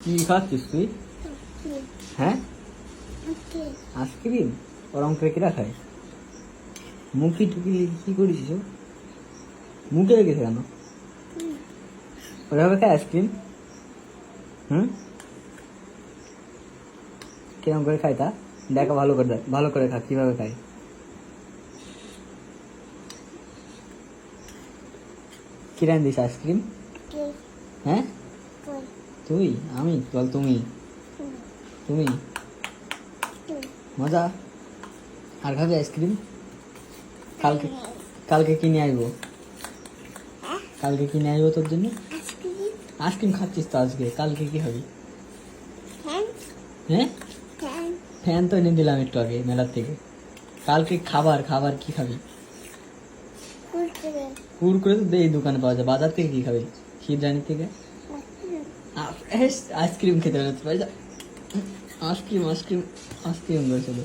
কি খাচ্ছিস তুই? হ্যাঁ, আইসক্রিম। ওরম করে কিরা খায়? মুখি টুকি কি করিস ও? মুখে লেগেছে কেন? ওইভাবে খায় আইসক্রিম? হুম, কিরম করে খায় তা দেখা, ভালো করে দেখ, ভালো করে খা কিভাবে খায়। Kiran this ice cream? হ্যাঁ, তুই? আমি? বল তুমি। তুমি মজা। আর খাবি আইসক্রিম? কালকে কালকে কিনে আসবো। কালকে কিনে আসবো তোর জন্য। আইসক্রিম খাচ্ছিস তো আজকে, কালকে কি হবে? হ্যাঁ, ফ্যান তো এনে দিলাম একটু আগে মেলার থেকে। কালকে খাবার খাবার কি খাবি? কুরকুরে তো এই দোকানে পাওয়া যায়, বাজার থেকে কি খাবি? শিবরানি থেকে আইসক্রিম খেতে হবে। আইসক্রিম আইসক্রিম আইসক্রিম বলছিল।